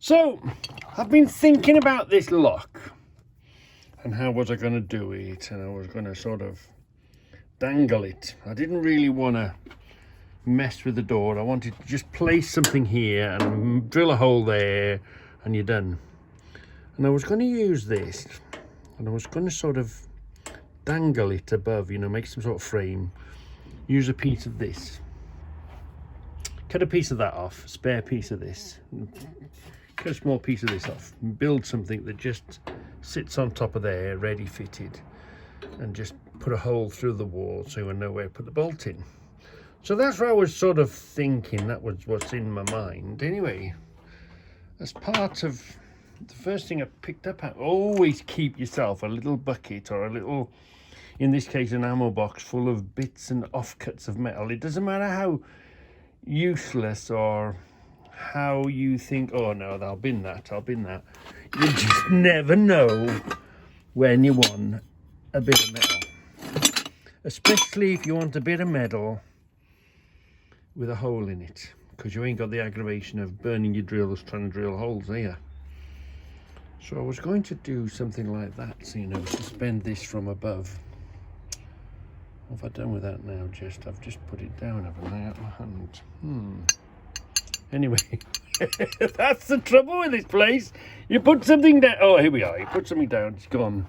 So I've been thinking about this lock and how was I going to do it, and I was going to sort of dangle it. I didn't really want to mess with the door. I wanted to just place something here and drill a hole there and you're done. And I was going to use this and I was going to sort of dangle it above, you know, make some sort of frame, use a piece of this, cut a piece of that off, spare piece of this, cut a small piece of this off, and build something that just sits on top of there, ready fitted, and just put a hole through the wall so I know where to put the bolt in. So that's what I was sort of thinking, that was what's in my mind. Anyway, as part of the first thing I picked up, always keep yourself a little bucket or a little, in this case an ammo box full of bits and offcuts of metal. It doesn't matter how useless or how you think, oh no, I'll bin that. You just never know when you want a bit of metal. Especially if you want a bit of metal with a hole in it, because you ain't got the aggravation of burning your drills trying to drill holes here. So I was going to do something like that, so, you know, suspend this from above. What have I done with that now? I've just put it down, haven't I, at my hand? Anyway, that's the trouble with this place. You put something down. Oh, here we are. You put something down, it's gone.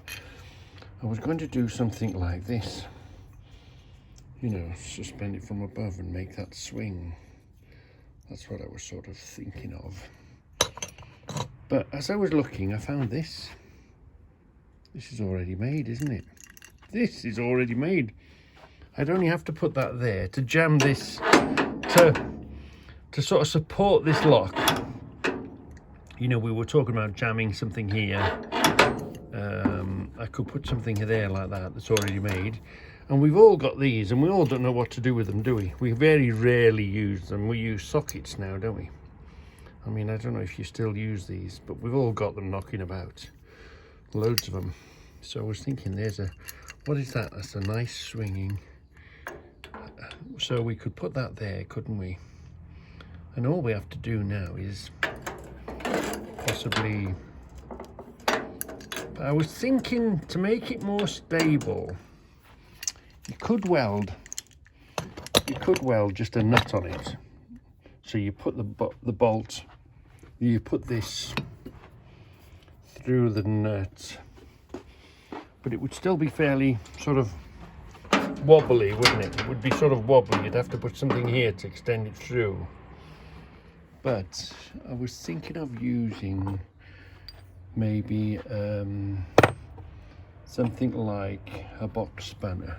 I was going to do something like this. You know, suspend it from above and make that swing. That's what I was sort of thinking of. But as I was looking, I found this. This is already made, isn't it? This is already made. I'd only have to put that there to jam this, to sort of support this lock. You know, we were talking about jamming something here. I could put something there like that that's already made. And we've all got these and we all don't know what to do with them, do we? We very rarely use them. We use sockets now, don't we? I mean, I don't know if you still use these, but we've all got them knocking about. Loads of them. So I was thinking what is that? That's a nice swinging. So we could put that there, couldn't we? And all we have to do now is possibly, I was thinking to make it more stable, you could weld just a nut on it. So you put the bolt, you put this through the nut, but it would still be fairly sort of wobbly, wouldn't it? It would be sort of wobbly. You'd have to put something here to extend it through. But I was thinking of using maybe something like a box spanner.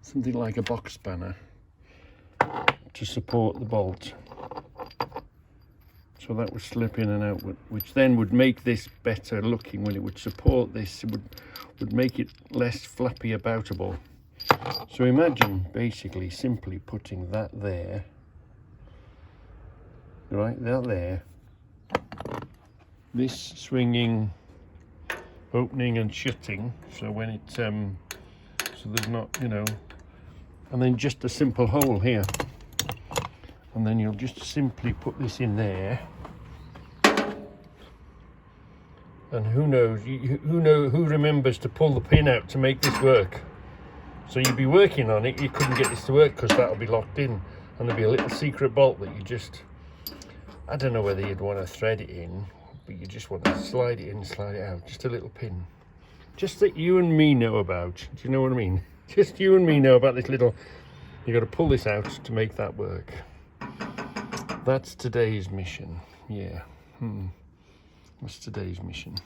Something like a box spanner to support the bolt. So that would slip in and out, which then would make this better looking when it would support this. It would make it less flappy aboutable. So imagine basically simply putting that there, right, that there, this swinging, opening and shutting, so when it, so there's not, you know, and then just a simple hole here, and then you'll just simply put this in there, and who knows, who remembers to pull the pin out to make this work. So you'd be working on it, you couldn't get this to work because that'll be locked in, and there'll be a little secret bolt that you just, I don't know whether you'd want to thread it in, but you just want to slide it in, slide it out, just a little pin. Just that you and me know about, do you know what I mean? Just you and me know about this little, you got to pull this out to make that work. That's today's mission, yeah. That's today's mission.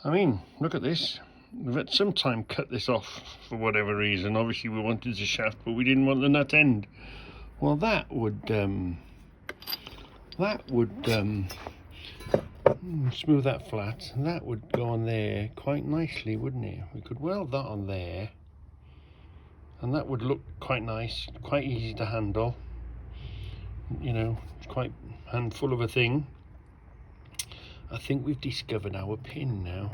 I mean, look at this. We've at some time cut this off for whatever reason. Obviously we wanted the shaft, but we didn't want the nut end. Well, that would smooth that flat. That would go on there quite nicely, wouldn't it? We could weld that on there, and that would look quite nice, quite easy to handle. You know, it's quite handful of a thing. I think we've discovered our pin now.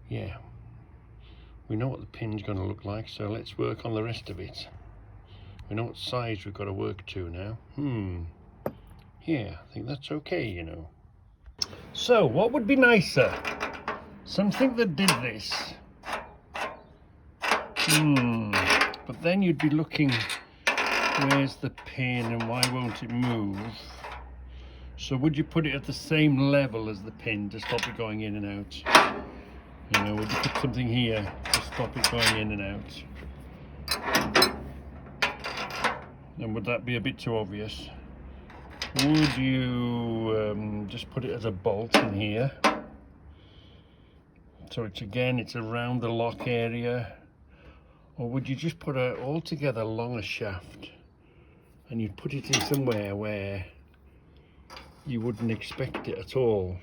Yeah. We know what the pin's going to look like, so let's work on the rest of it. We know what size we've got to work to now. Yeah, I think that's okay, you know. So, what would be nicer? Something that did this. But then you'd be looking, where's the pin and why won't it move? So would you put it at the same level as the pin to stop it going in and out? You know, would you put something here to stop it going in and out? And would that be a bit too obvious? Would you just put it as a bolt in here? So it's around the lock area. Or would you just put a altogether longer shaft and you'd put it in somewhere where you wouldn't expect it at all?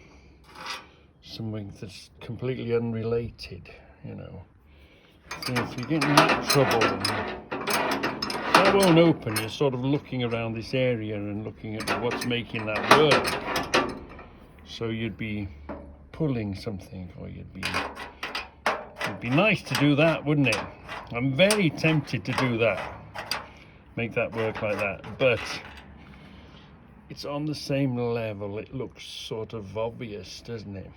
Something that's completely unrelated, you know. So if you're getting that trouble, that won't open. You're sort of looking around this area and looking at what's making that work. So you'd be pulling something, or it'd be nice to do that, wouldn't it? I'm very tempted to do that, make that work like that, but it's on the same level. It looks sort of obvious, doesn't it?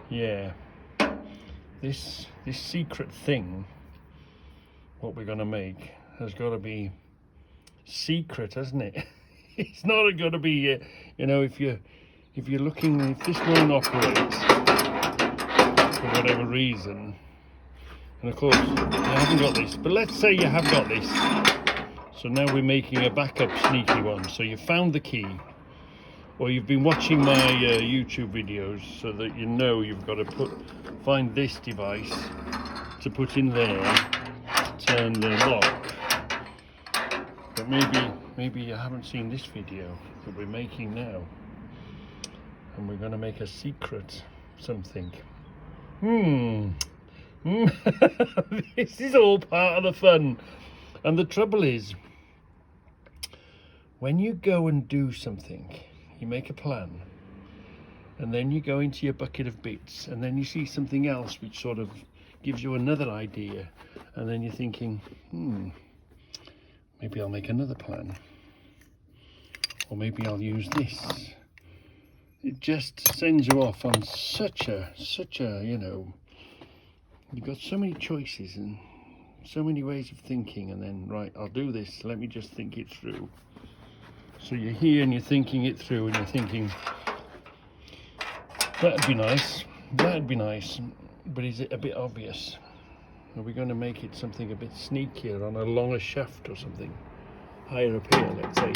Yeah, this secret thing, what we're gonna make, has got to be secret, hasn't it? It's not going to be, you know, if you're looking, if this won't operate for whatever reason, and of course you haven't got this, but let's say you have got this, so now we're making a backup sneaky one. So you found the key, or you've been watching my YouTube videos, so that you know you've got to find this device to put in there, turn the lock. But maybe you haven't seen this video that we're making now, and we're going to make a secret something. This is all part of the fun. And the trouble is, when you go and do something, you make a plan, and then you go into your bucket of bits, and then you see something else which sort of gives you another idea, and then you're thinking, maybe I'll make another plan, or maybe I'll use this. It just sends you off on such a, you know, you've got so many choices and so many ways of thinking, and then, right, I'll do this, let me just think it through. So you're here and you're thinking it through, and you're thinking, that'd be nice, but is it a bit obvious? Are we going to make it something a bit sneakier on a longer shaft or something? Higher up here, let's say.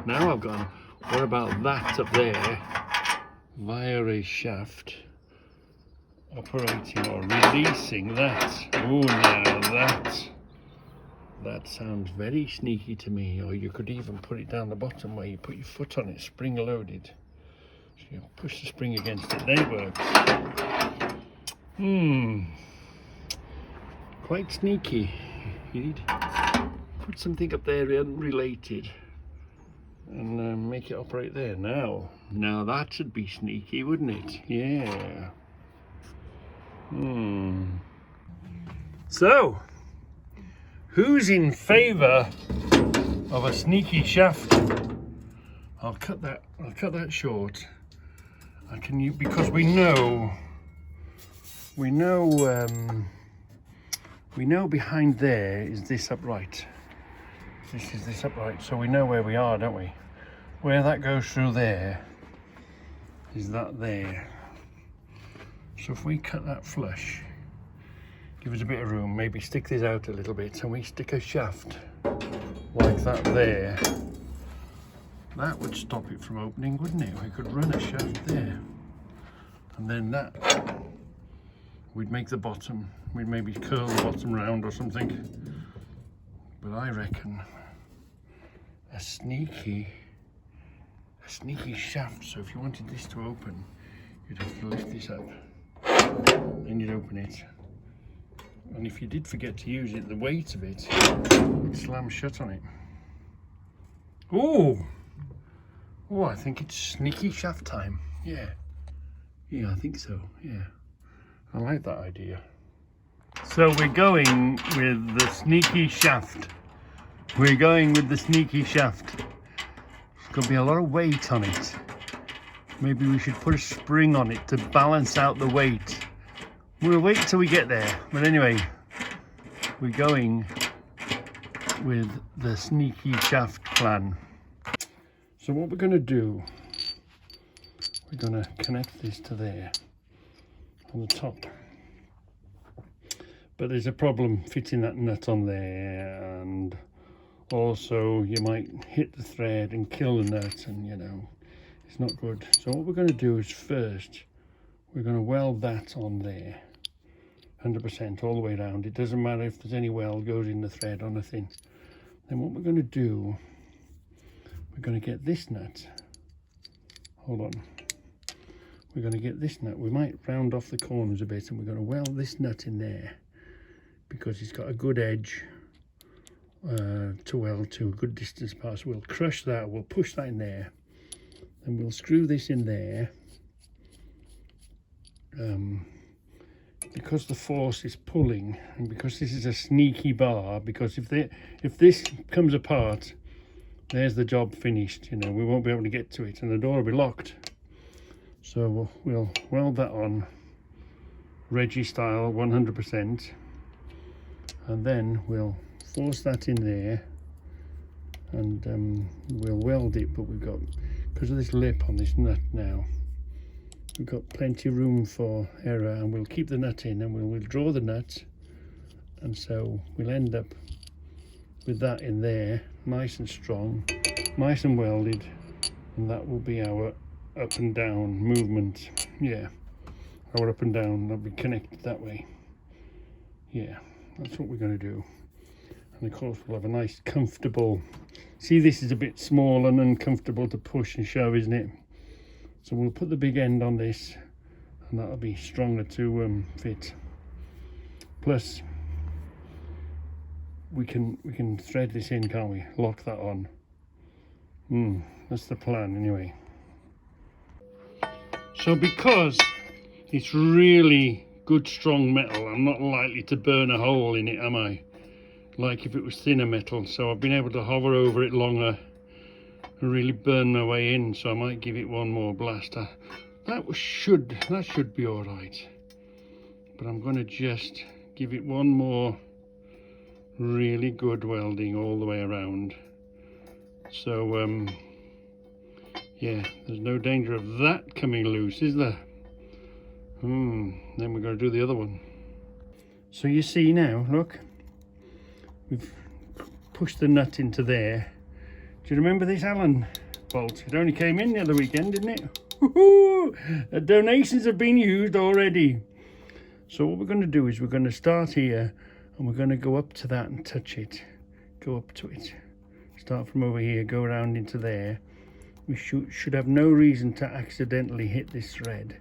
Now I've gone, what about that up there, via a shaft, operating or releasing that? Oh, now that sounds very sneaky to me. Or you could even put it down the bottom where you put your foot on it, spring loaded. So you push the spring against it, then it works. Quite sneaky. You'd put something up there unrelated and make it operate there. Now that should be sneaky, wouldn't it? Yeah. So, who's in favour of a sneaky shaft? I'll cut that short. Because we know behind there is this upright. This is this upright, so we know where we are, don't we? Where that goes through there is that there. So if we cut that flush, give us a bit of room, maybe stick this out a little bit, and we stick a shaft like that there, that would stop it from opening, wouldn't it? We could run a shaft there, and then that, we'd make the bottom, we'd maybe curl the bottom round or something. But I reckon a sneaky shaft. So if you wanted this to open, you'd have to lift this up, then you'd open it. And if you did forget to use it, the weight of it would slam shut on it. Oh, I think it's sneaky shaft time. Yeah, I think so. Yeah, I like that idea. So we're going with the sneaky shaft. We're going with the sneaky shaft. There's going to be a lot of weight on it. Maybe we should put a spring on it to balance out the weight. We'll wait till we get there. But anyway, we're going with the sneaky shaft plan. So what we're going to do, we're going to connect this to there on the top. But there's a problem fitting that nut on there, and also you might hit the thread and kill the nut, and you know, it's not good. So what we're going to do is first, we're going to weld that on there, 100% all the way around. It doesn't matter if there's any weld goes in the thread or nothing. Then what we're going to do, we're going to get this nut. Hold on. We're going to get this nut. We might round off the corners a bit, and we're going to weld this nut in there, because it's got a good edge to weld to, a good distance apart. So we'll crush that, we'll push that in there, and we'll screw this in there. Because the force is pulling, and because this is a sneaky bar, because if this comes apart, there's the job finished. You know, we won't be able to get to it, and the door will be locked. So we'll weld that on, Reggie style, 100%. And then we'll force that in there, and we'll weld it. But we've got, because of this lip on this nut now, we've got plenty of room for error, and we'll keep the nut in, and we'll withdraw the nut, and so we'll end up with that in there, nice and strong, nice and welded, and that will be our up and down movement. Yeah, our up and down, that'll be connected that way. Yeah, that's what we're going to do. And of course we'll have a nice comfortable, see, this is a bit small and uncomfortable to push and shove, isn't it? So we'll put the big end on this, and that'll be stronger to fit. Plus we can thread this in, can't we? Lock that on. That's the plan anyway. So because it's really good strong metal, I'm not likely to burn a hole in it, am I? Like if it was thinner metal. So I've been able to hover over it longer and really burn my way in. So I might give it one more blast. That should be all right. But I'm going to just give it one more really good welding all the way around. So yeah, there's no danger of that coming loose, is there? Then we're going to do the other one. So you see now, look, we've pushed the nut into there. Do you remember this Allen bolt? It only came in the other weekend, didn't it? Woohoo! The donations have been used already. So what we're going to do is we're going to start here, and we're going to go up to that and touch it. Go up to it. Start from over here, go around into there. We should have no reason to accidentally hit this thread.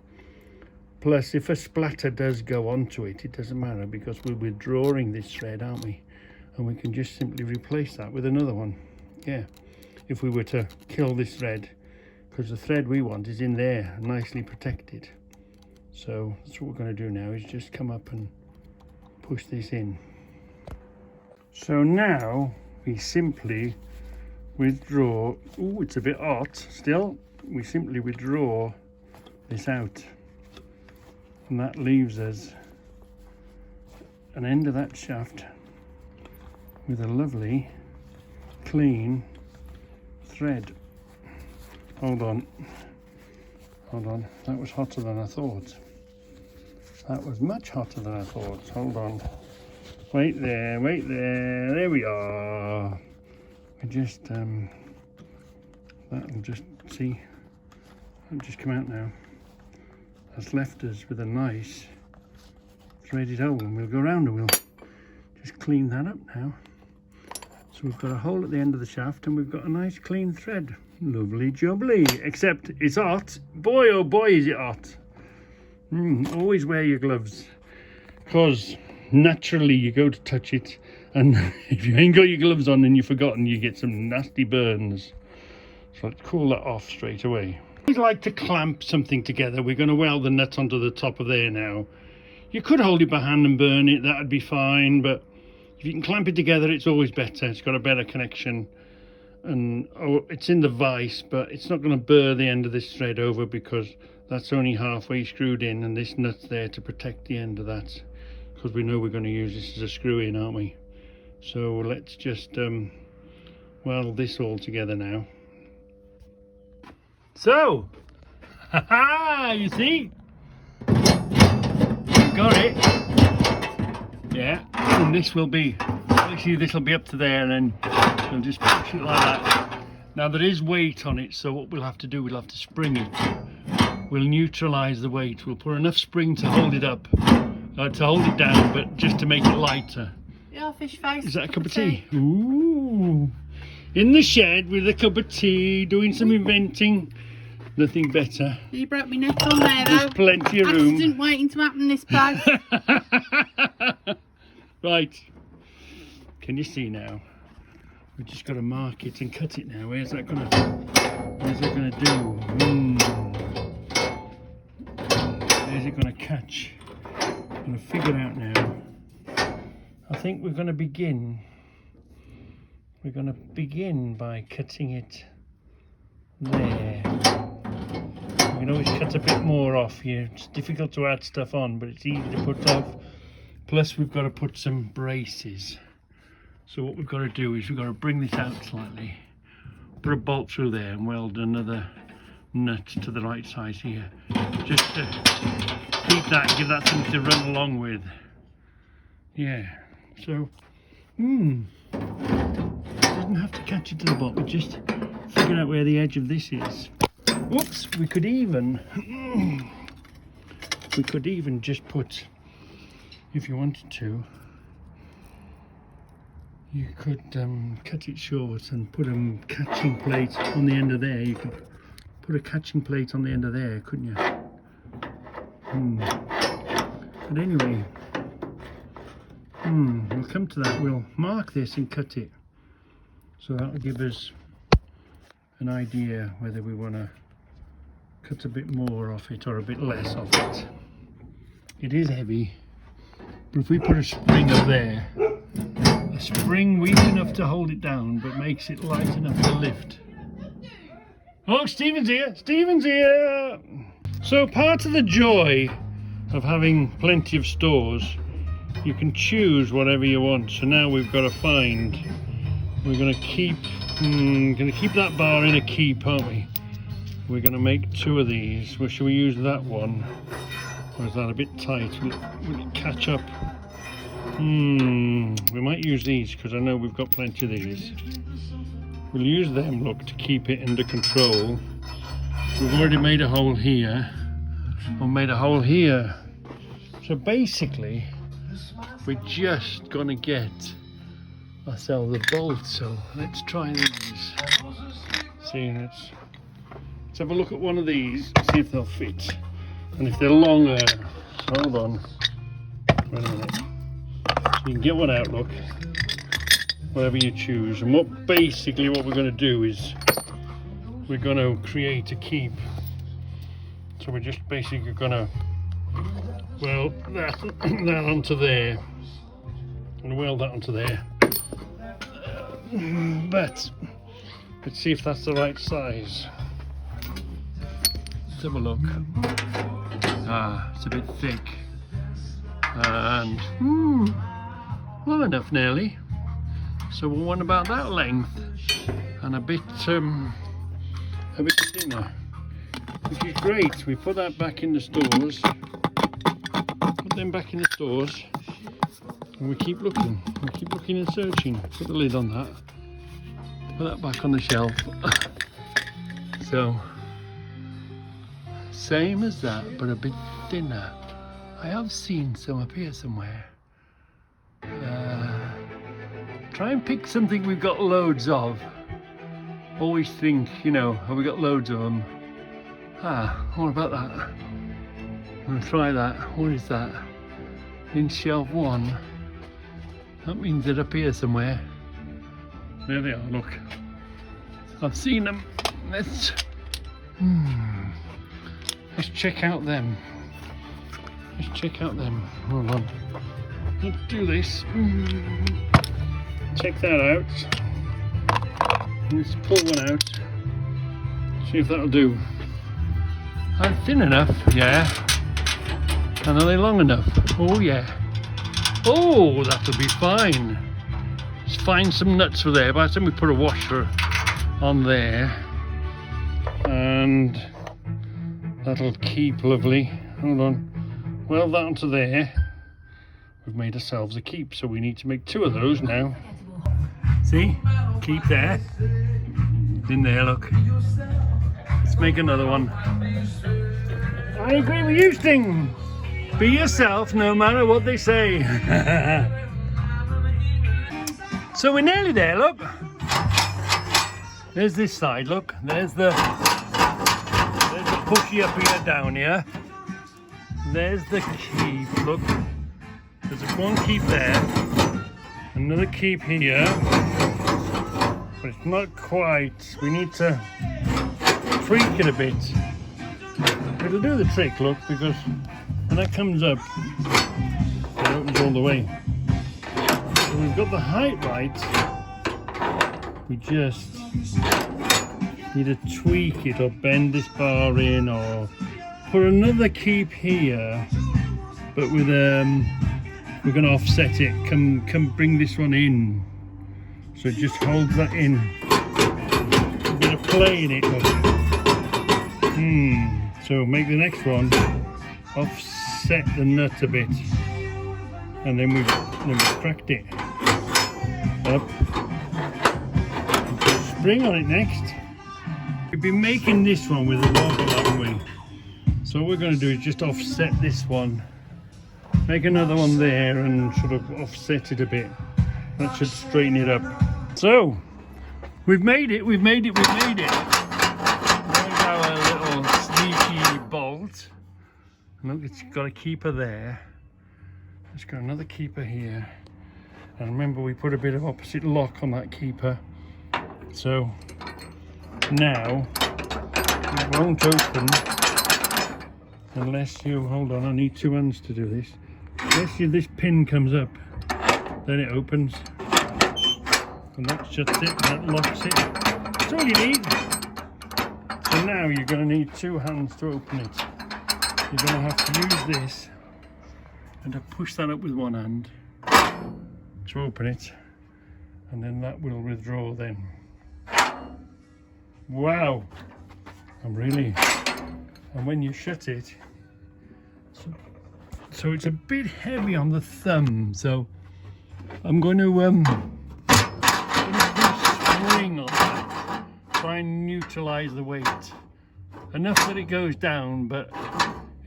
Plus, if a splatter does go onto it, it doesn't matter, because we're withdrawing this thread, aren't we? And we can just simply replace that with another one. Yeah, if we were to kill this thread, because the thread we want is in there, nicely protected. So that's what we're going to do now, is just come up and push this in. So now we simply withdraw. Ooh, it's a bit hot still. We simply withdraw this out, and that leaves us an end of that shaft with a lovely clean thread. Hold on, that was hotter than I thought. That was much hotter than I thought. Hold on, wait there, there we are. We just that'll just, see, it'll just come out now. That's left us with a nice threaded hole, and we'll go around and we'll just clean that up now. So we've got a hole at the end of the shaft, and we've got a nice clean thread. Lovely jubbly, except it's hot. Boy, oh boy, is it hot. Always wear your gloves, because naturally you go to touch it, and if you ain't got your gloves on and you've forgotten, you get some nasty burns. So let's cool that off straight away. We'd like to clamp something together. We're going to weld the nut onto the top of there now. You could hold it by hand and burn it, that'd be fine, but if you can clamp it together, it's always better. It's got a better connection. And it's in the vise, but it's not going to burr the end of this thread over because that's only halfway screwed in, and this nut's there to protect the end of that, because we know we're going to use this as a screw in, aren't we? So let's just weld this all together now. So, haha, you see? Got it. Yeah, and this will be, actually this will be up to there, and then we'll just push it like that. Now there is weight on it, so what we'll have to do, we'll have to spring it. We'll neutralise the weight. We'll put enough spring to hold it up, to hold it down, but just to make it lighter. Yeah, fish face. Is that a cup of tea? Ooh. In the shed with a cup of tea, doing some inventing. Nothing better. You broke my neck on there though. There's plenty of room. Accident waiting to happen this place. Right. Can you see now? We've just got to mark it and cut it now. Where's that gonna do? Where's it gonna catch? I'm gonna figure out now. I think we're gonna begin by cutting it there. You can always cut a bit more off here. It's difficult to add stuff on, but it's easy to put off. Plus we've got to put some braces. So what we've got to do is we've got to bring this out slightly, put a bolt through there and weld another nut to the right size here, just to keep that, give that something to run along with. Yeah, so doesn't have to catch it to the bottom, just figure out where the edge of this is. Whoops, we could even just put, if you wanted to, you could cut it short and put a catching plate on the end of there. You could put a catching plate on the end of there, couldn't you? But anyway, we'll come to that. We'll mark this and cut it. So that'll give us an idea whether we want to cut a bit more off it or a bit less off it. It is heavy, but if we put a spring up there, a spring weak enough to hold it down but makes it light enough to lift. Oh, Stephen's here! Stephen's here! So part of the joy of having plenty of stores, you can choose whatever you want. So now we've got to find, we're going to keep that bar in a keep, aren't we? We're going to make 2 of these. Well, should we use that one? Or is that a bit tight? Will it catch up? We might use these because I know we've got plenty of these. We'll use them, look, to keep it under control. We've already made a hole here. We've made a hole here. So basically, we're just going to get ourselves a bolt. So let's try these. See, let's have a look at one of these, see if they'll fit. And if they're longer, hold on, wait a minute. So you can get one out, look, whatever you choose. And what we're going to do is we're going to create a keep. So we're just basically going to weld that onto there and weld that onto there. But let's see if that's the right size. Let's have a look. It's a bit thick and well enough nearly. So we'll want about that length and a bit thinner, which is great. We put that back in the stores. Put them back in the stores, and we keep looking. We keep looking and searching. Put the lid on that. Put that back on the shelf. So. Same as that, but a bit thinner. I have seen some up here somewhere. Try and pick something we've got loads of. Always think, you know, have we got loads of them? What about that? I'm going to try that. What is that? In shelf 1. That means they're up here somewhere. There they are, look. I've seen them. Let's check out them. Let's check out them. Hold on. Let's do this. Check that out. Let's pull one out. See if that'll do. Are they thin enough? Yeah. And are they long enough? Oh yeah. Oh, that'll be fine. Let's find some nuts for there. By the time we put a washer on there, and that'll keep lovely. Hold on. Well, that onto there. We've made ourselves a keep, so we need to make 2 of those now. See? Keep there. In there, look. Let's make another one. I agree with you, Sting. Be yourself no matter what they say. So we're nearly there, look. There's this side, look. There's the pushy up here, down here. There's the keep, look. There's one keep there. Another keep here. But it's not quite. We need to tweak it a bit. It'll do the trick, look, because when that comes up, it opens all the way. So we've got the height right. We just need to tweak it or bend this bar in or put another keep here, but with we're going to offset it. Come bring this one in, so it just holds that in. A bit of play in it. So make the next one offset the nut a bit, and then we've cracked it up. Put a spring on it next. We've been making this one with a wobble, haven't we? So what we're going to do is just offset this one, make another one there, and sort of offset it a bit. That should straighten it up. So we've made it. There's our little sneaky bolt. Look, it's got a keeper there. It's got another keeper here. And remember, we put a bit of opposite lock on that keeper. So now it won't open unless you, hold on, I need 2 hands to do this. Unless this pin comes up, then it opens. And that shuts it, that locks it. That's all you need. So now you're going to need 2 hands to open it. You're going to have to use this and to push that up with 1 hand to open it, and then that will withdraw then. Wow! And when you shut it, so it's a bit heavy on the thumb, so I'm going to put a spring on that, try and neutralize the weight. Enough that it goes down, but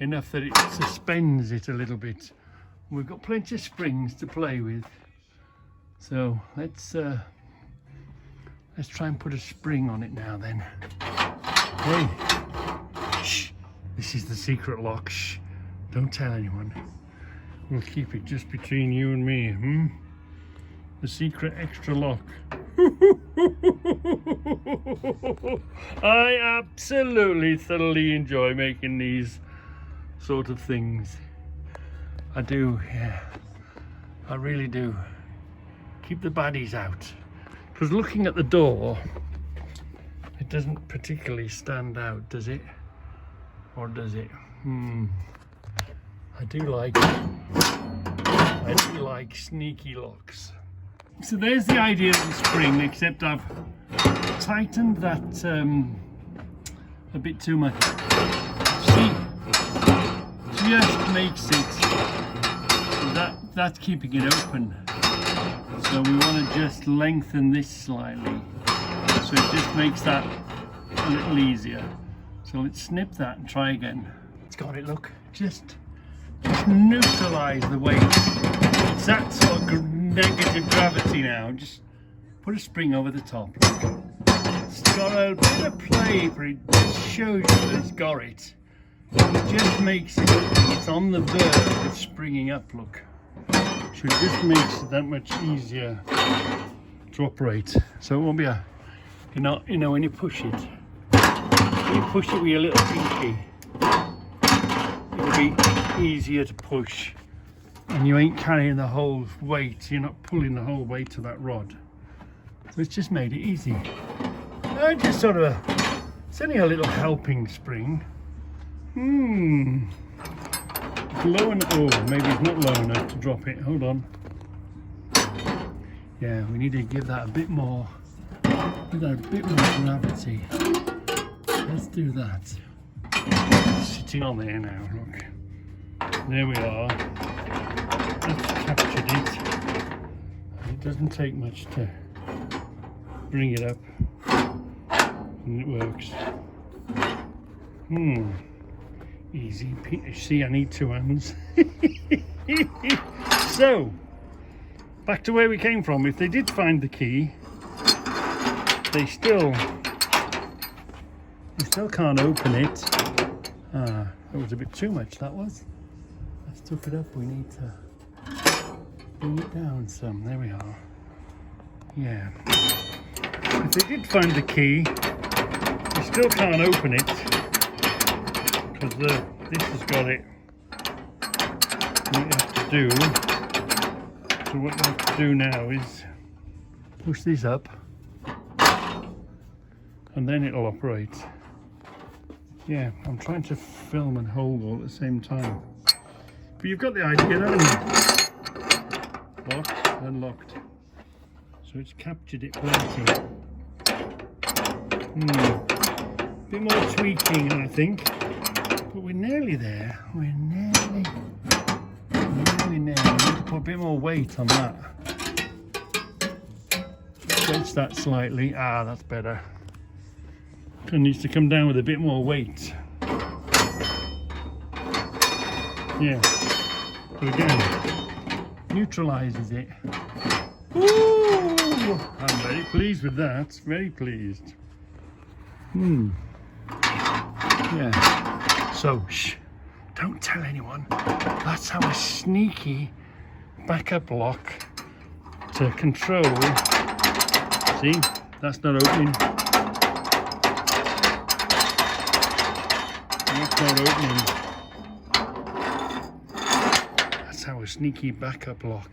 enough that it suspends it a little bit. We've got plenty of springs to play with, so let's try and put a spring on it now then. Hey, shh, this is the secret lock. Shh, don't tell anyone. We'll keep it just between you and me, The secret extra lock. I absolutely thoroughly enjoy making these sort of things. I do, yeah. I really do. Keep the baddies out. Because looking at the door, it doesn't particularly stand out, does it? Or does it? I do like sneaky locks. So there's the idea of the spring, except I've tightened that a bit too much. See, just makes it that's keeping it open. So we want to just lengthen this slightly, so it just makes that a little easier. So let's snip that and try again. It's got it, look. Just neutralize the weight. It's that sort of negative gravity now. Just put a spring over the top. Look. It's got a bit of play, but it just shows you that it's got it. It just makes it, it's on the verge of springing up, look. So it just makes it that much easier to operate. So it won't be you know, when you push it with your little pinky, it'll be easier to push, and you ain't carrying the whole weight. You're not pulling the whole weight of that rod. So it's just made it easy. I just sort of, it's only a little helping spring. It's low enough. Oh, maybe it's not low enough to drop it. Hold on. Yeah, we need to give that a bit more. Give that a bit more gravity. Let's do that. It's sitting on there now. Look. There we are. That's captured it. It doesn't take much to bring it up, and it works. Easy. See, I need 2 hands. So, back to where we came from. If they did find the key, they still can't open it. That was a bit too much, that was. Let's took it up. We need to bring it down some. There we are. Yeah. If they did find the key, they still can't open it because this has got it. What you have to do. So what you have to do now is push this up, and then it'll operate. Yeah, I'm trying to film and hold all at the same time. But you've got the idea, haven't you? Locked, unlocked. So it's captured it plenty. Bit more tweaking, I think. But we're nearly there. We're nearly there. We need to put a bit more weight on that. Stretch that slightly. That's better. It needs to come down with a bit more weight. Yeah. So again, neutralizes it. Ooh, I'm very pleased with that. Very pleased. Yeah. So, shh. Don't tell anyone. That's our sneaky backup lock to control. See, that's not opening. That's not opening. That's our sneaky backup lock.